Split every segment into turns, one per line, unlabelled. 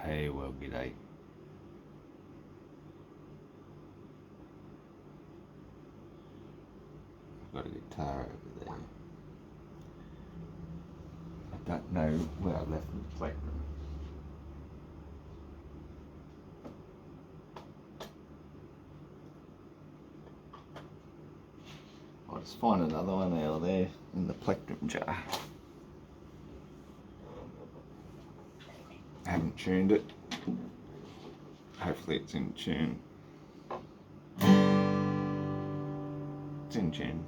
Hey, well, g'day. I've got a guitar over there. I don't know where I left the playroom. I'll just find another one out there in the plectrum jar. I haven't tuned it. Hopefully it's in tune. It's in tune.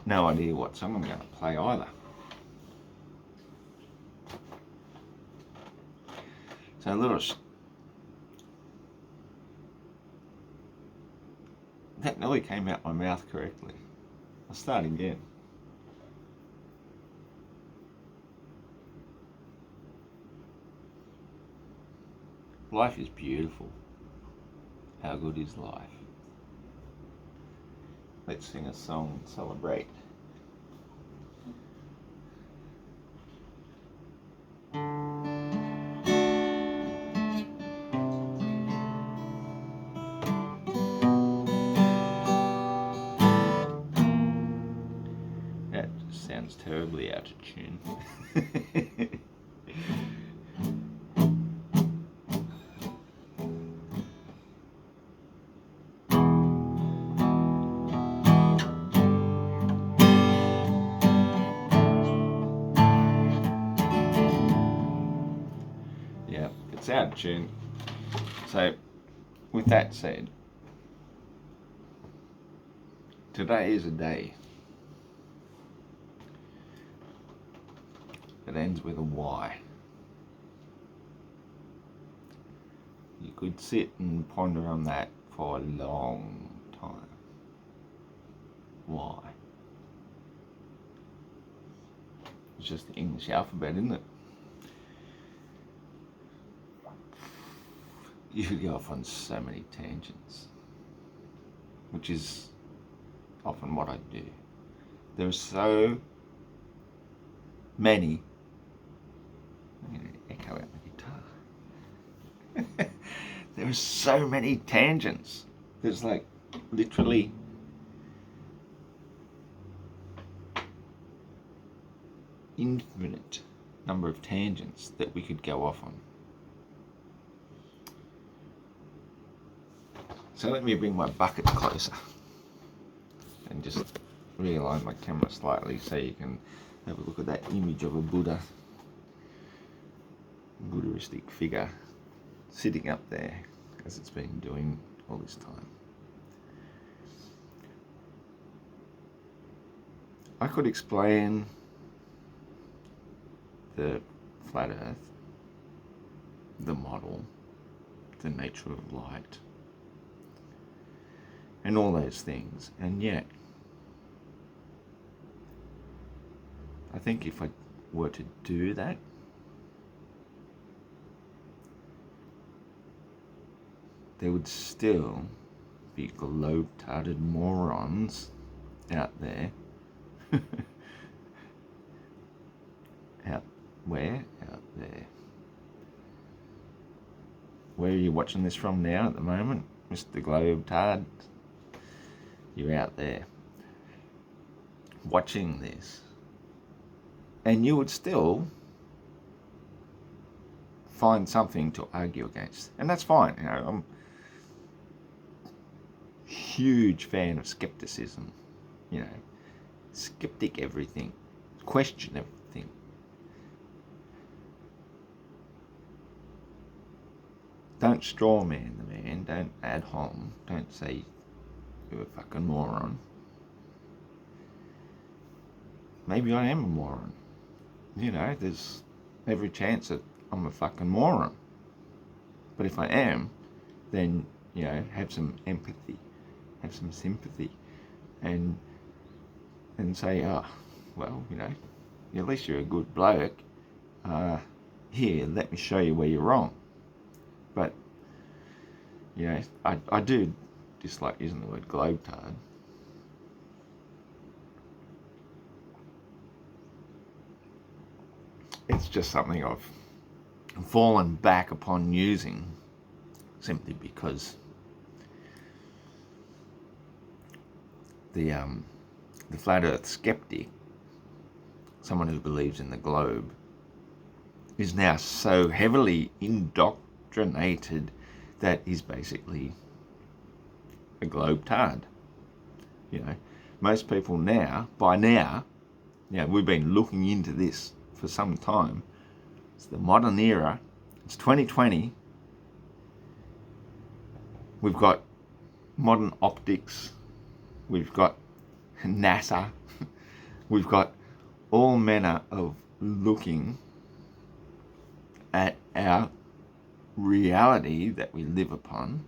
No idea what song I'm going to play either. So a little... That nearly came out my mouth correctly. I'll start again. Life is beautiful. How good is life? Let's sing a song and celebrate. That just sounds terribly out of tune. Yeah, it's out of tune. So, with that said, today is a day that ends with a Y. You could sit and ponder on that for a long time. Why? It's just the English alphabet, isn't it? You could go off on so many tangents, which is often what I do. There are so many. I'm going to echo out my guitar. There are so many tangents. There's like literally infinite number of tangents that we could go off on. So let me bring my bucket closer and just realign my camera slightly so you can have a look at that image of a Buddhistic figure sitting up there as it's been doing all this time. I could explain the flat earth, the model, the nature of light, and all those things, and yet I think if I were to do that, there would still be globe-tarded morons out there. Out there. Where are you watching this from now at the moment, Mr. Globe-tard? You're out there watching this, and you would still find something to argue against, and that's fine. You know, I'm a huge fan of skepticism. You know, skeptic everything, question everything. Don't straw man the man. Don't ad hom. Don't say you're a fucking moron. Maybe I am a moron. You know, there's every chance that I'm a fucking moron. But if I am, then, you know, have some empathy, have some sympathy, and say, oh, well, you know, at least you're a good bloke. Here, let me show you where you're wrong. But, you know, I do dislike using the word globe-tard. it's just something I've fallen back upon using simply because the flat earth skeptic, someone who believes in the globe, is now so heavily indoctrinated that he's basically a globe-tard. You know, most people now, by now, you know, we've been looking into this for some time. It's the modern era. It's 2020. We've got modern optics. We've got NASA. We've got all manner of looking at our reality that we live upon.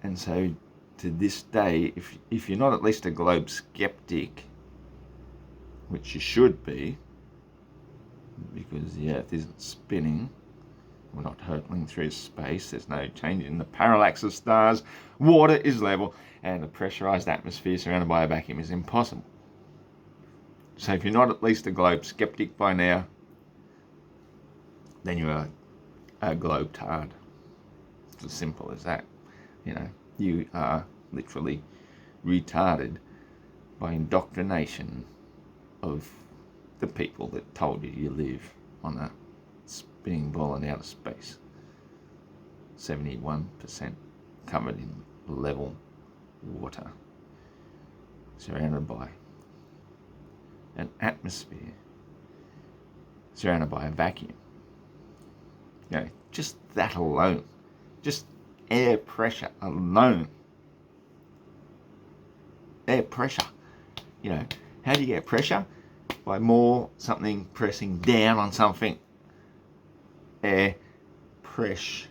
And so to this day, if you're not at least a globe skeptic, which you should be, because the Earth isn't spinning, we're not hurtling through space, there's no change in the parallax of stars, water is level, and a pressurized atmosphere surrounded by a vacuum is impossible. So if you're not at least a globe skeptic by now, then you're a globe-tard. It's as simple as that. You know, you are literally retarded by indoctrination of the people that told you you live on a spinning ball in outer space. 71% covered in level water, surrounded by an atmosphere, surrounded by a vacuum. You know, just that alone, just air pressure alone. Air pressure. You know, how do you get pressure? By something pressing down on something. Air pressure.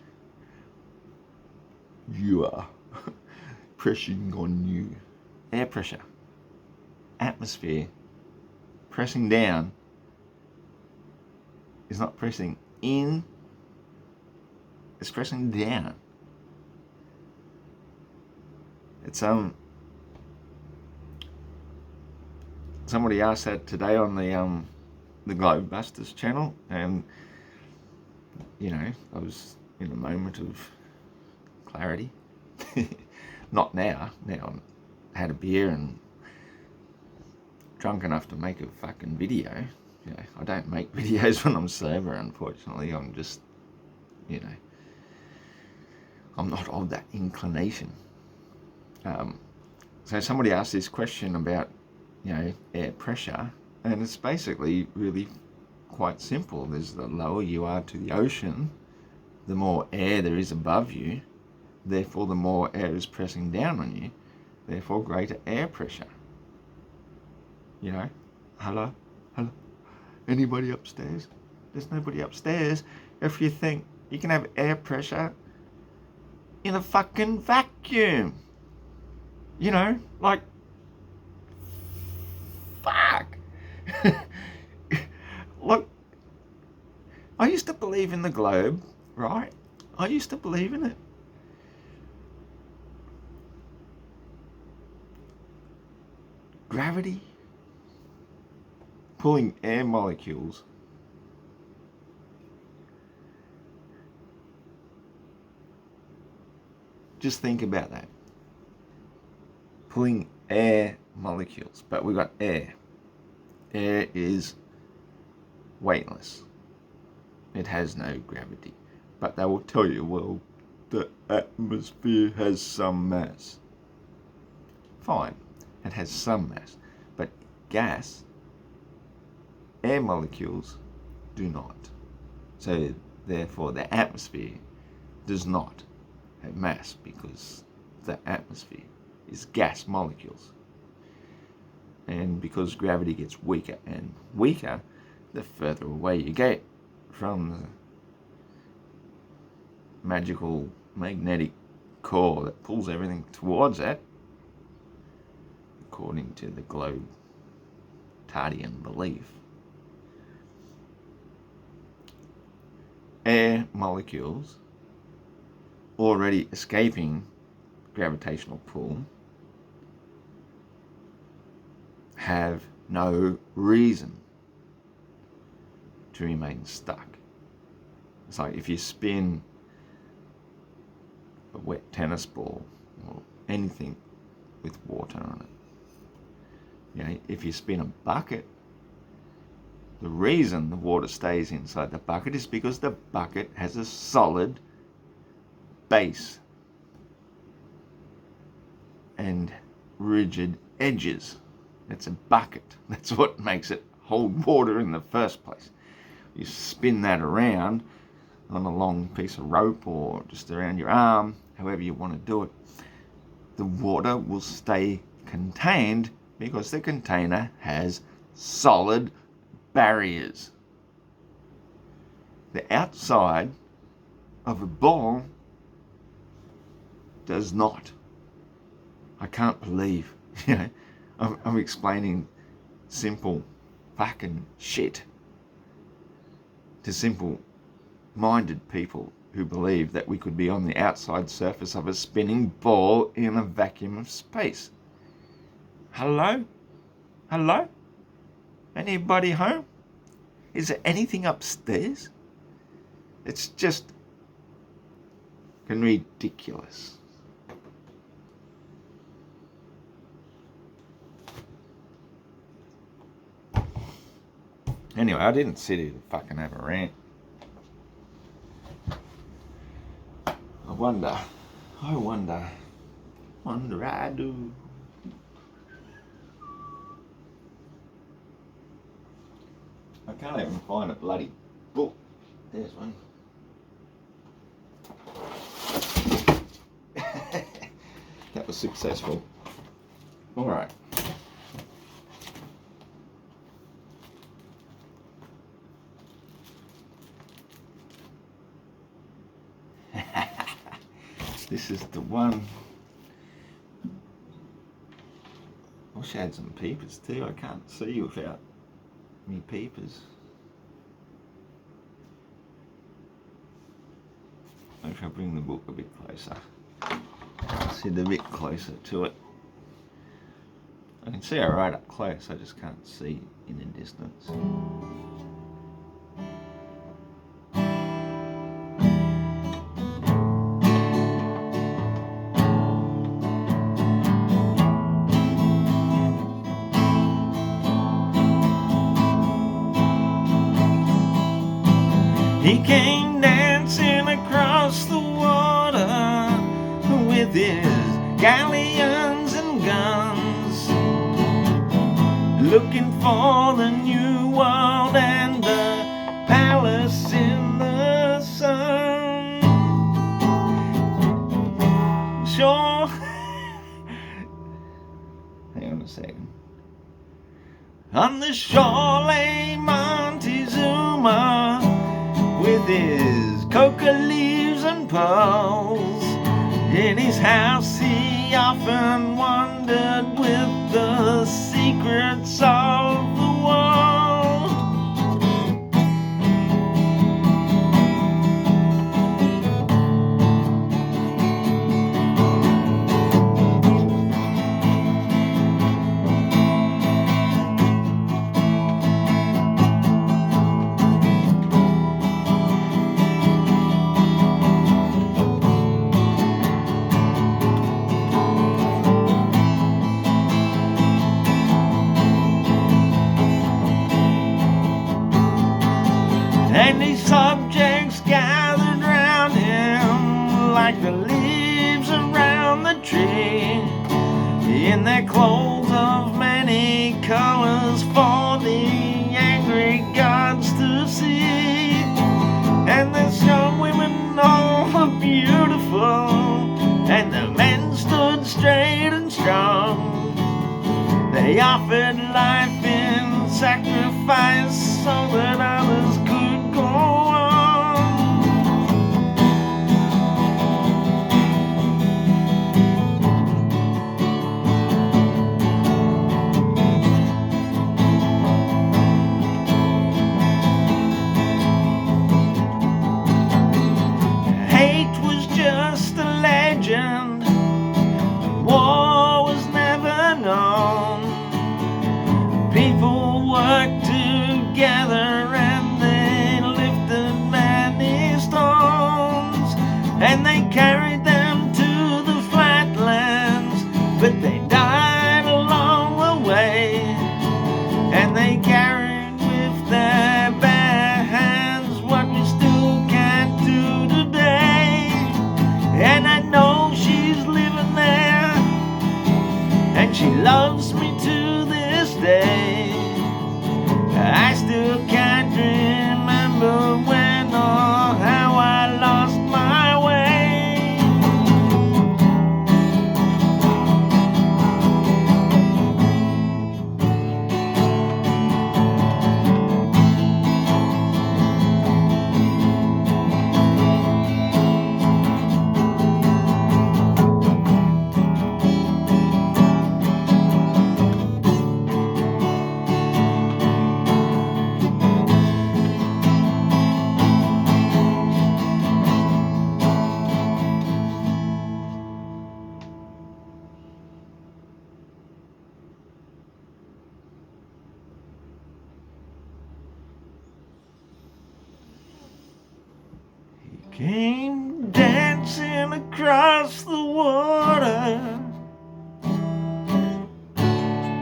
You are pressing on you. Air pressure. Atmosphere. Pressing down is not pressing in. It's pressing down. It's somebody asked that today on the Globebusters channel, and you know, I was in a moment of clarity. Not now. Now I had a beer and drunk enough to make a fucking video. You know, I don't make videos when I'm sober, unfortunately. I'm just, you know, I'm not of that inclination. So somebody asked this question about, you know, air pressure, and it's basically really quite simple. There's the lower you are to the ocean, the more air there is above you, therefore the more air is pressing down on you, therefore greater air pressure. You know, hello, anybody upstairs? There's nobody upstairs. If you think you can have air pressure in a fucking vacuum, you know, like, fuck. Look, I used to believe in the globe, right? I used to believe in it. Gravity, pulling air molecules. Just think about that. Pulling air molecules, but we've got air. Air is weightless. It has no gravity. But they will tell you, well, the atmosphere has some mass. Fine, it has some mass. But gas, air molecules do not. So therefore the atmosphere does not have mass, because the atmosphere is gas molecules. And because gravity gets weaker and weaker, the further away you get from the magical magnetic core that pulls everything towards it, according to the globe-tardian belief. Air molecules already escaping gravitational pull have no reason to remain stuck. It's like if you spin a wet tennis ball or anything with water on it, you know, if you spin a bucket, the reason the water stays inside the bucket is because the bucket has a solid base and rigid edges. It's a bucket. That's what makes it hold water in the first place. You spin that around on a long piece of rope or just around your arm, however you want to do it, the water will stay contained because the container has solid barriers. The outside of a ball does not. I can't believe, you know, I'm explaining simple fucking shit to simple-minded people who believe that we could be on the outside surface of a spinning ball in a vacuum of space. Hello? Hello? Anybody home? Is there anything upstairs? It's just ridiculous. Anyway, I didn't sit here to fucking have a rant. I wonder I do. I can't even find a bloody book. There's one. That was successful. All right. This is the one. I wish I had some peepers too. I can't see without me peepers. Maybe I'll bring the book a bit closer. Sit a bit closer to it. I can see it right up close, I just can't see in the distance. He came dancing across the water with his galleons and guns, looking for the new world and the palace in the sun. Sure. Hang on a second. On the shore lay Montezuma with his coca leaves and pearls. In his house he often wondered with the secrets of the world. And his subjects gathered round him like the leaves around the tree, in their clothes of many colors for the angry gods to see. And the strong women all were beautiful, and the men stood straight and strong. They offered life in sacrifice so that others could go on. Hate was just a legend, war was never known. People worked together and she loves me to this day. I still can't remember when or how I lost my way. Came dancing across the water.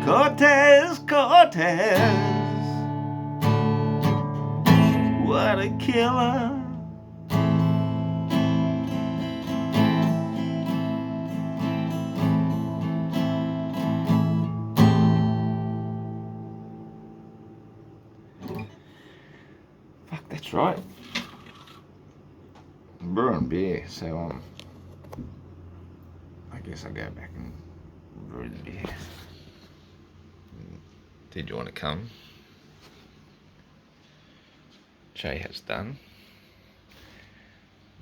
Cortez, Cortez, what a killer. Fuck, that's right. Brewing beer, so I guess I'll go back and brew the beer. Did you want to come? Jay has done.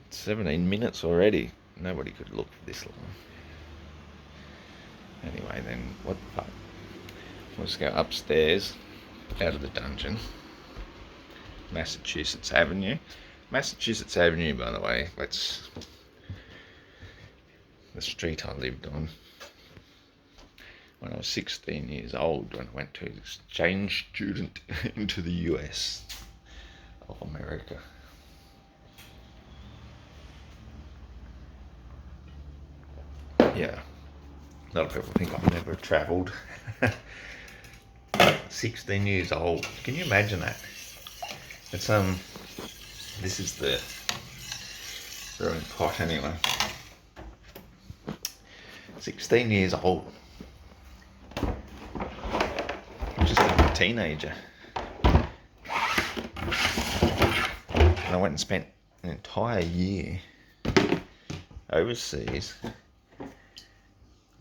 It's 17 minutes already. Nobody could look for this long. Anyway then, what the fuck? Let's go upstairs, out of the dungeon. Massachusetts Avenue. Massachusetts Avenue, by the way, that's the street I lived on when I was 16 years old, when I went to exchange student into the US of America. Yeah, a lot of people think I've never travelled. 16 years old, can you imagine that? It's this is the brewing pot anyway. 16 years old. I'm just a teenager. And I went and spent an entire year overseas,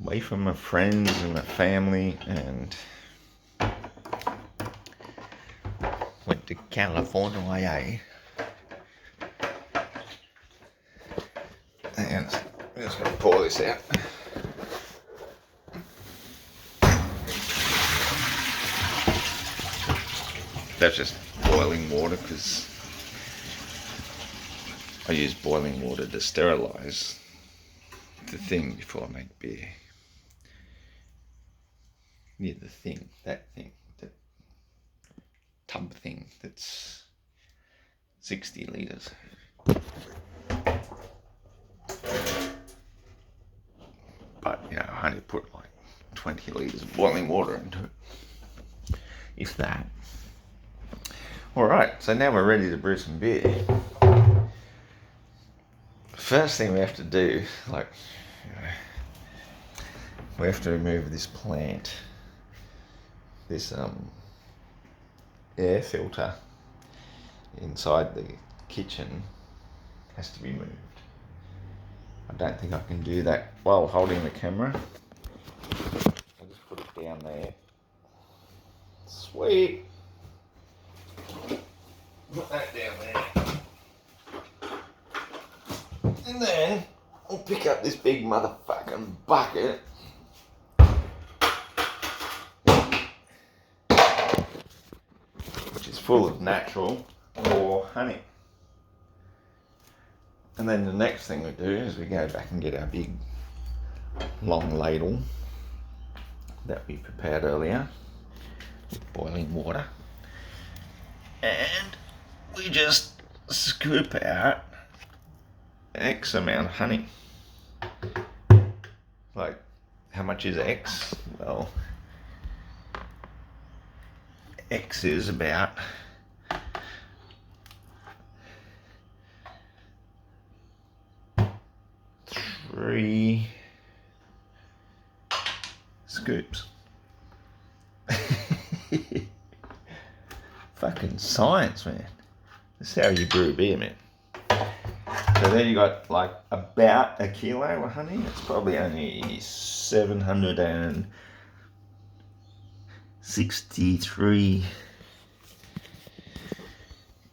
away from my friends and my family, and went to California. And I'm just going to pour this out. That's just boiling water, because I use boiling water to sterilise the thing before I make beer. Yeah, the thing, that tub thing that's 60 litres. But, you know, I only put like 20 litres of boiling water into it, if that. Alright, so now we're ready to brew some beer. First thing we have to do, we have to remove this plant. This air filter inside the kitchen has to be moved. I don't think I can do that while holding the camera. I'll just put it down there. Sweet. Put that down there. And then I'll pick up this big motherfucking bucket. Which is full of natural raw honey. And then the next thing we do is we go back and get our big long ladle that we prepared earlier with boiling water, and we just scoop out X amount of honey. Like, how much is X? Well, X is about 3 scoops. Fucking science, man. This is how you brew beer, man. So there you got like about a kilo of honey. It's probably only 763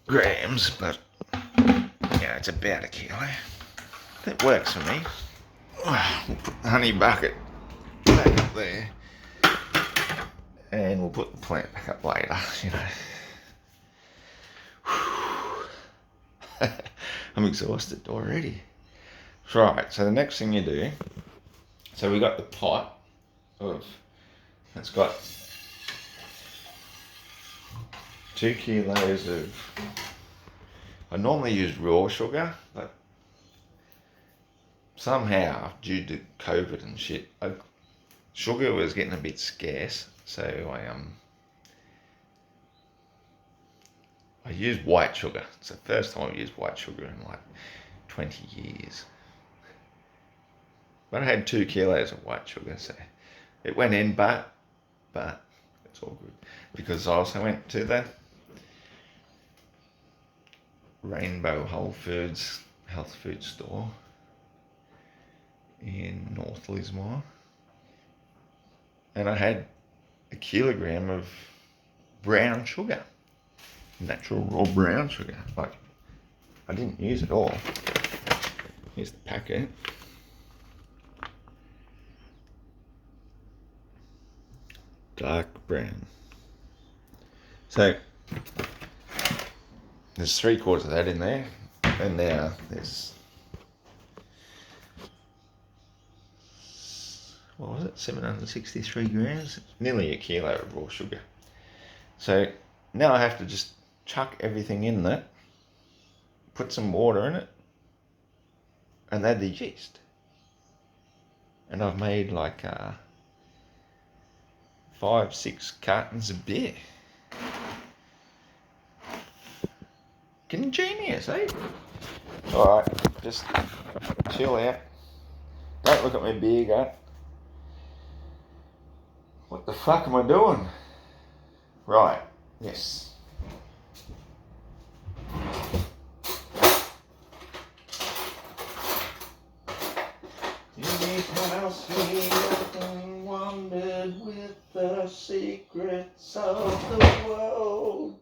grams, but yeah, it's about a kilo. That works for me. We'll put the honey bucket back up there, and we'll put the plant back up later, you know. I'm exhausted already. Right, so the next thing you do, so we got the pot of, it's got 2 kilos of, I normally use raw sugar, but somehow, due to COVID and shit, sugar was getting a bit scarce, so I used white sugar. It's the first time I've used white sugar in like 20 years. But I had 2 kilos of white sugar, so it went in, but it's all good. Because I also went to the Rainbow Whole Foods health food store in North Lismore, and I had a kilogram of brown sugar, natural raw brown sugar. Like, I didn't use it all. Here's the packet. Dark brown. So there's 3/4 of that in there, and now there's, what was it, 763 grams? Nearly a kilo of raw sugar. So now I have to just chuck everything in there, put some water in it, and add the yeast. And I've made like 5-6 cartons of beer. Ingenious, eh? Alright, just chill out. Don't look at my beer gut. What the fuck am I doing? Right, yes. In this house we often wandered with the secrets of the world.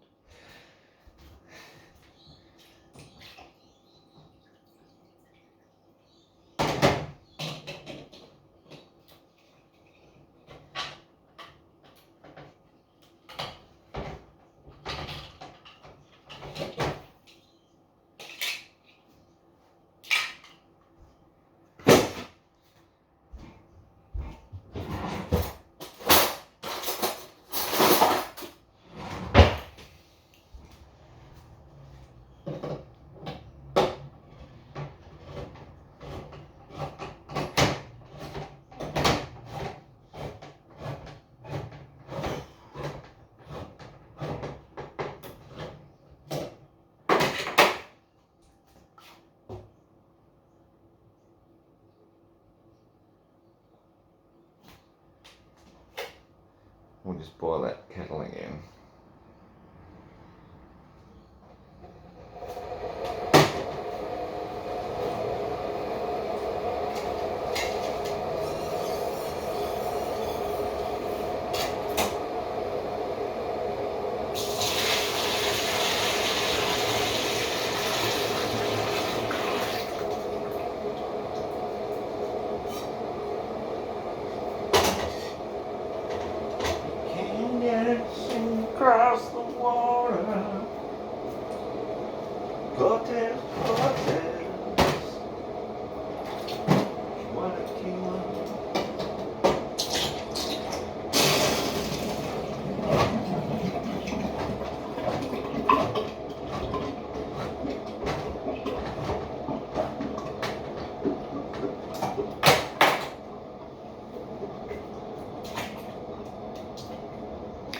We'll just boil that kettle again. Across the water, Cortez, what a killer.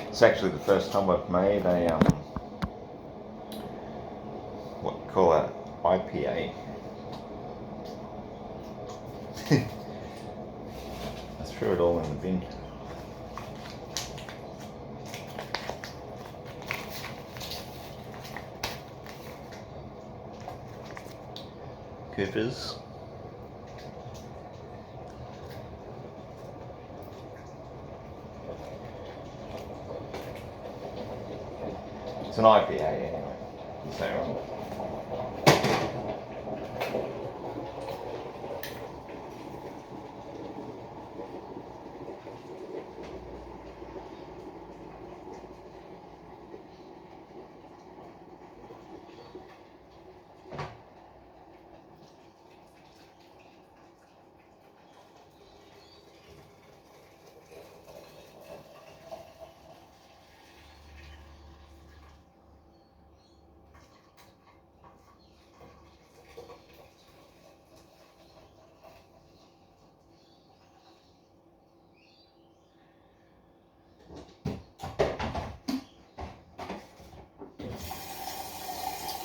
It's actually the first time I've made a what you call a IPA. I threw it all in the bin. peppers. It's an IPA anyway. So,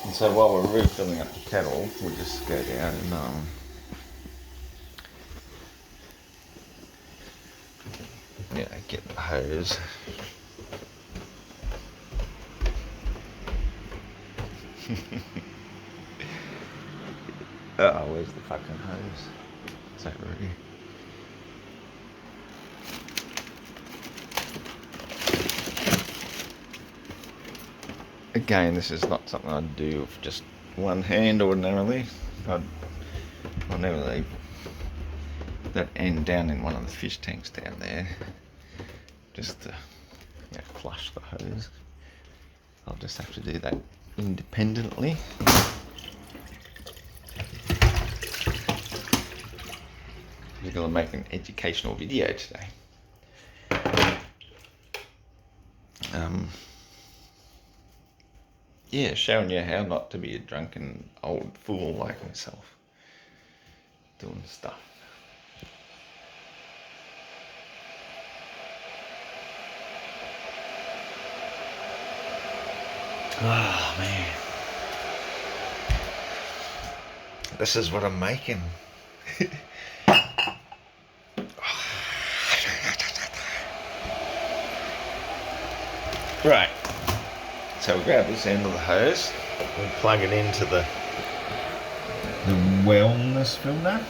and so while we're refilling up the kettle, we'll just go down and get the hose. Oh, where's the fucking hose? Is that ready? Again, this is not something I'd do with just one hand ordinarily. I'll never leave that end down in one of the fish tanks down there just to flush the hose. I'll just have to do that independently. We're going to make an educational video today. Showing you how not to be a drunken old fool like myself doing stuff. Oh man, this is what I'm making. Right, so we grab this end of the hose and plug it into the wellness filter.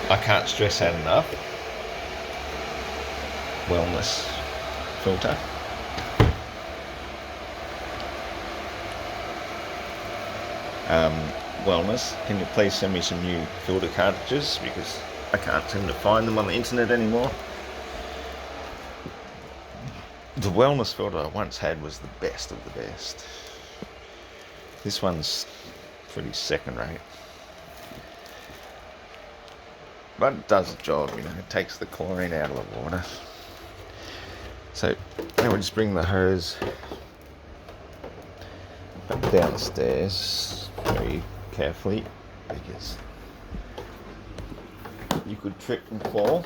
I can't stress that enough. Wellness filter. Wellness, can you please send me some new filter cartridges, because I can't seem to find them on the internet anymore. The wellness filter I once had was the best of the best. This one's pretty second rate, but it does the job, you know, it takes the chlorine out of the water. So now we just bring the hose back down the stairs very carefully, because you could trip and fall.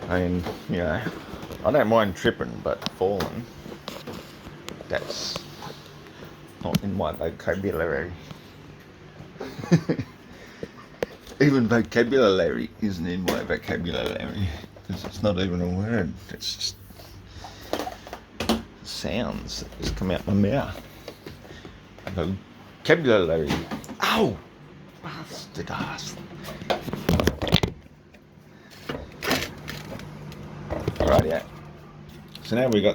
I mean, you know, I don't mind tripping, but falling, that's not in my vocabulary. Even vocabulary isn't in my vocabulary, because it's not even a word, it's just sounds that just come out my mouth. Vocabulary. Ow! Bastard ass. Right, yeah. So now we've got